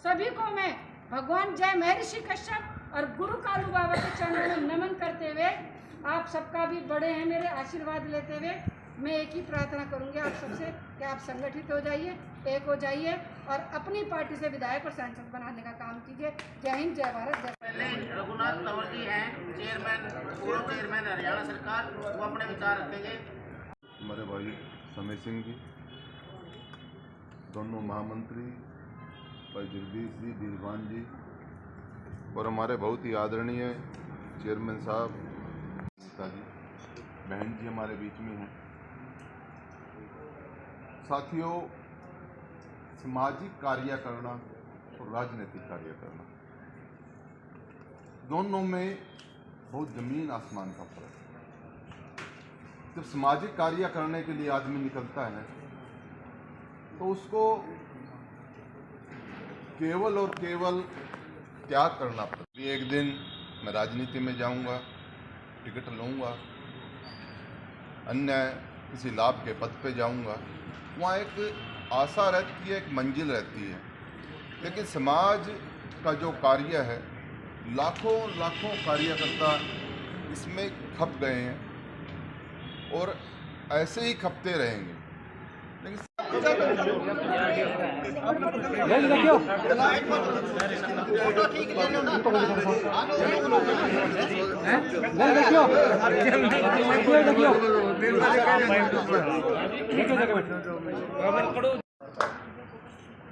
सभी को मैं भगवान जय महर्षि कश्यप और गुरु कालू बाबा के चरणों में नमन करते हुए, आप सबका भी बड़े हैं मेरे आशीर्वाद लेते हुए, मैं एक ही प्रार्थना करूंगी आप सबसे कि आप संगठित हो जाइए, एक हो जाइए और अपनी पार्टी से विधायक और सांसद बनाने का काम कीजिए। जय हिंद, जय भारत, जय। पहले रघुनाथ तंवर जी हैं चेयरमैन, पूर्व चेयरमैन हरियाणा सरकार, वो अपने विचार रखेंगे। हमारे भाई समय सिंह जी, दोनों महामंत्री भाई जगदीश जी, दिलवान जी और हमारे बहुत ही आदरणीय चेयरमैन साहब जी, बहन जी हमारे बीच में हैं। साथियों, सामाजिक कार्य करना और राजनीतिक कार्य करना, दोनों में बहुत जमीन आसमान का फर्क है। जब सामाजिक कार्य करने के लिए आदमी निकलता है तो उसको केवल और केवल त्याग करना पड़ता है। एक दिन मैं राजनीति में जाऊंगा, टिकट लूंगा, अन्य किसी लाभ के पद पे जाऊंगा, वहाँ एक आशा रहती है, एक मंजिल रहती है। लेकिन समाज का जो कार्य है, लाखों लाखों कार्यकर्ता इसमें खप गए हैं और ऐसे ही खपते रहेंगे। लेकिन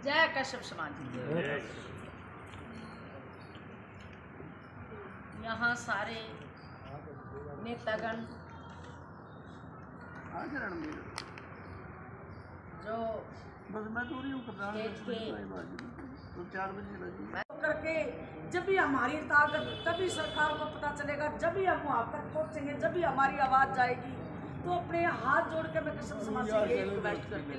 जय कश्यप समाज। यहाँ सारे नेतागण जो करके, जब भी हमारी ताकत, तभी सरकार को पता चलेगा, जब भी हम वहाँ तक पहुँचेंगे, जब भी हमारी आवाज़ जाएगी, तो अपने हाथ जोड़ के मैं कश्यप समाज से ये रिक्वेस्ट करती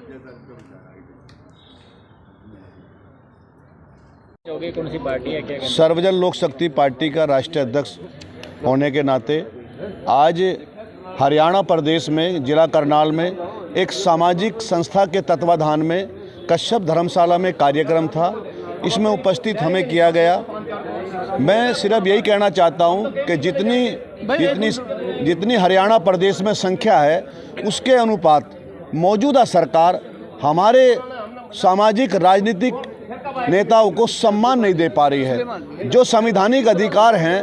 हूँ। कौन सी पार्टी है, क्या सर्वजन लोक शक्ति पार्टी का राष्ट्रीय अध्यक्ष होने के नाते आज हरियाणा प्रदेश में जिला करनाल में एक सामाजिक संस्था के तत्वाधान में कश्यप धर्मशाला में कार्यक्रम था। इसमें उपस्थित हमें किया गया। मैं सिर्फ यही कहना चाहता हूं कि जितनी हरियाणा प्रदेश में संख्या है, उसके अनुपात मौजूदा सरकार हमारे सामाजिक राजनीतिक नेताओं को सम्मान नहीं दे पा रही है। जो संवैधानिक अधिकार हैं,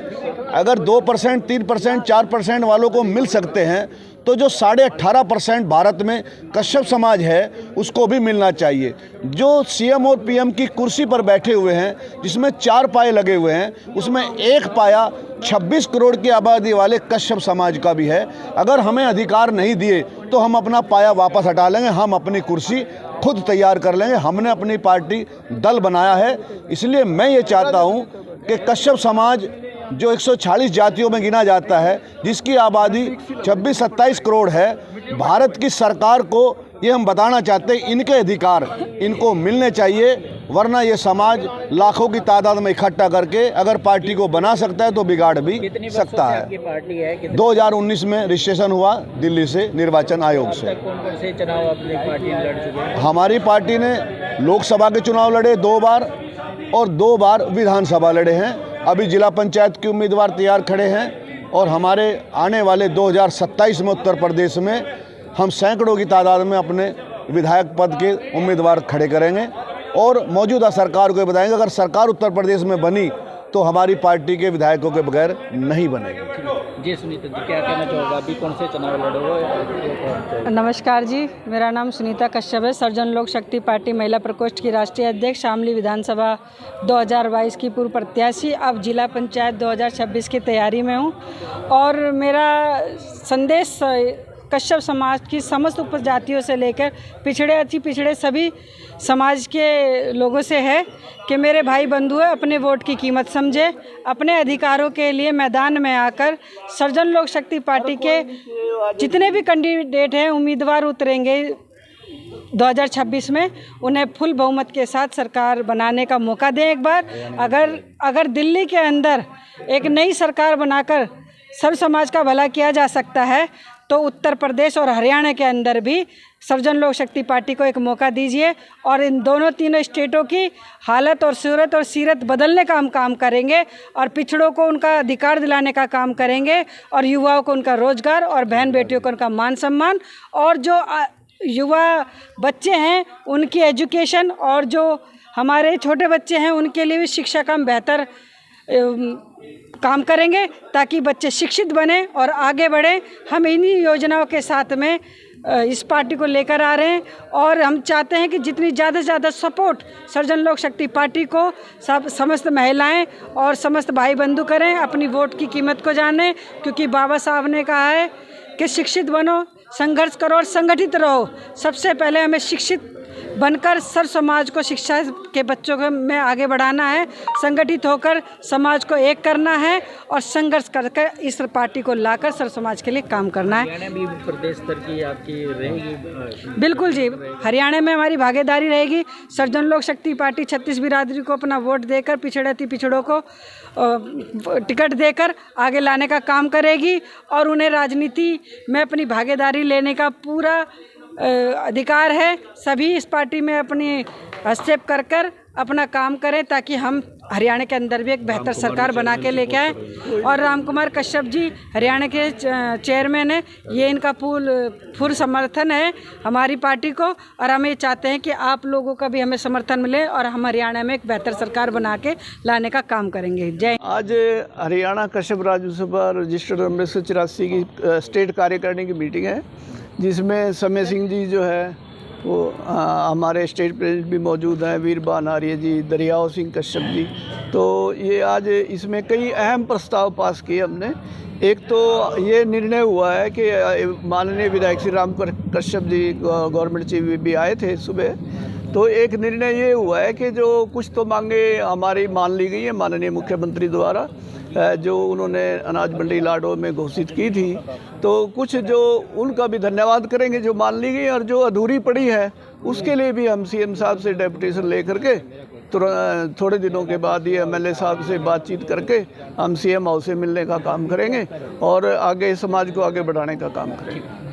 अगर 2%, 3%, 4% वालों को मिल सकते हैं, तो जो 18.5% भारत में कश्यप समाज है उसको भी मिलना चाहिए। जो सीएम और पीएम की कुर्सी पर बैठे हुए हैं, जिसमें 4 पाए लगे हुए हैं, उसमें एक पाया 26 करोड़ की आबादी वाले कश्यप समाज का भी है। अगर हमें अधिकार नहीं दिए तो हम अपना पाया वापस हटा लेंगे, हम अपनी कुर्सी खुद तैयार कर लेंगे। हमने अपनी पार्टी दल बनाया है। इसलिए मैं ये चाहता हूँ कि कश्यप समाज जो 140 जातियों में गिना जाता है, जिसकी आबादी 26-27 करोड़ है, भारत की सरकार को ये हम बताना चाहते हैं, इनके अधिकार इनको मिलने चाहिए। वरना ये समाज लाखों की तादाद में इकट्ठा करके अगर पार्टी को बना सकता है तो बिगाड़ भी सकता है। पार्टी है 2019 में रजिस्ट्रेशन हुआ दिल्ली से निर्वाचन आयोग से। कौन से चुनाव अपनी पार्टी लड़ चुके हैं? हमारी पार्टी ने लोकसभा के चुनाव लड़े 2 बार और 2 बार विधानसभा लड़े हैं। अभी जिला पंचायत के उम्मीदवार तैयार खड़े हैं और हमारे आने वाले 2027 में उत्तर प्रदेश में हम सैकड़ों की तादाद में अपने विधायक पद के उम्मीदवार खड़े करेंगे और मौजूदा सरकार को बताएंगे, अगर सरकार उत्तर प्रदेश में बनी तो हमारी पार्टी के विधायकों के बगैर नहीं बनेगी। जी सुनीता जी, क्या कहना चाहोगे? अभी कौन से चुनाव लड़े हो? नमस्कार जी, मेरा नाम सुनीता कश्यप है। सर्वजन लोक शक्ति पार्टी महिला प्रकोष्ठ की राष्ट्रीय अध्यक्ष, शामली विधानसभा 2022 की पूर्व प्रत्याशी, अब जिला पंचायत 2026 की तैयारी में हूँ। और मेरा संदेश कश्यप समाज की समस्त उपजातियों से लेकर पिछड़े अति पिछड़े सभी समाज के लोगों से है कि मेरे भाई बंधु है, अपने वोट की कीमत समझे, अपने अधिकारों के लिए मैदान में आकर सर्वजन लोक शक्ति पार्टी के जितने भी कैंडिडेट हैं, उम्मीदवार उतरेंगे 2026 में, उन्हें फुल बहुमत के साथ सरकार बनाने का मौका दें एक बार। अगर दिल्ली के अंदर एक नई सरकार बनाकर सर्व समाज का भला किया जा सकता है तो उत्तर प्रदेश और हरियाणा के अंदर भी सर्वजन लोक शक्ति पार्टी को एक मौका दीजिए और इन दोनों तीनों स्टेटों की हालत और सूरत और सीरत बदलने का हम काम करेंगे और पिछड़ों को उनका अधिकार दिलाने का काम करेंगे और युवाओं को उनका रोजगार और बहन बेटियों को उनका मान सम्मान और जो युवा बच्चे हैं उनकी एजुकेशन और जो हमारे छोटे बच्चे हैं उनके लिए भी शिक्षा का हम बेहतर काम करेंगे ताकि बच्चे शिक्षित बने और आगे बढ़ें। हम इन्हीं योजनाओं के साथ में इस पार्टी को लेकर आ रहे हैं और हम चाहते हैं कि जितनी ज़्यादा से ज़्यादा सपोर्ट सर्वजन लोक शक्ति पार्टी को समस्त महिलाएं और समस्त भाई बंधु करें, अपनी वोट की कीमत को जानें, क्योंकि बाबा साहब ने कहा है कि शिक्षित बनो, संघर्ष करो और संगठित रहो। सबसे पहले हमें शिक्षित बनकर सर्व समाज को शिक्षा के बच्चों को में आगे बढ़ाना है, संगठित होकर समाज को एक करना है और संघर्ष करके इस पार्टी को लाकर सर्व समाज के लिए काम करना है। हरियाणा भी प्रदेश स्तर की आपकी रहेगी? बिल्कुल जी, हरियाणा में हमारी भागीदारी रहेगी। सर्वजन लोक शक्ति पार्टी 36 बिरादरी को अपना वोट देकर पिछड़ों को टिकट देकर आगे लाने का काम करेगी और उन्हें राजनीति में अपनी भागीदारी लेने का पूरा अधिकार है। सभी इस पार्टी में अपनी हस्तक्षेप कर कर अपना काम करें ताकि हम हरियाणा के अंदर भी एक बेहतर सरकार बना के लेके आए। और राम कुमार कश्यप जी हरियाणा के चेयरमैन हैं, ये इनका पूर्ण समर्थन है हमारी पार्टी को और हम ये चाहते हैं कि आप लोगों का भी हमें समर्थन मिले और हम हरियाणा में एक बेहतर सरकार बना के लाने का काम करेंगे। जय। आज हरियाणा कश्यप राज्यसभा रजिस्टर्ड 1984 की स्टेट कार्यकारिणी की मीटिंग है, जिसमें समय सिंह जी जो है वो हमारे स्टेट प्रेसिडेंट भी मौजूद हैं, वीर बान आर्य जी, दरियाव सिंह कश्यप जी। तो ये आज इसमें कई अहम प्रस्ताव पास किए हमने। एक तो ये निर्णय हुआ है कि माननीय विधायक श्री राम कश्यप जी गवर्नमेंट चीफ भी आए थे सुबह, तो एक निर्णय ये हुआ है कि जो कुछ तो मांगे हमारी मान ली गई है माननीय मुख्यमंत्री द्वारा, जो उन्होंने अनाज मंडी लाडो में घोषित की थी, तो कुछ जो उनका भी धन्यवाद करेंगे जो मान ली गई और जो अधूरी पड़ी है उसके लिए भी हम सीएम साहब से डेपुटेशन ले करके थोड़े दिनों के बाद ये एमएलए साहब से बातचीत करके हम सीएम हाउस से मिलने का काम करेंगे और आगे समाज को आगे बढ़ाने का काम करेंगे।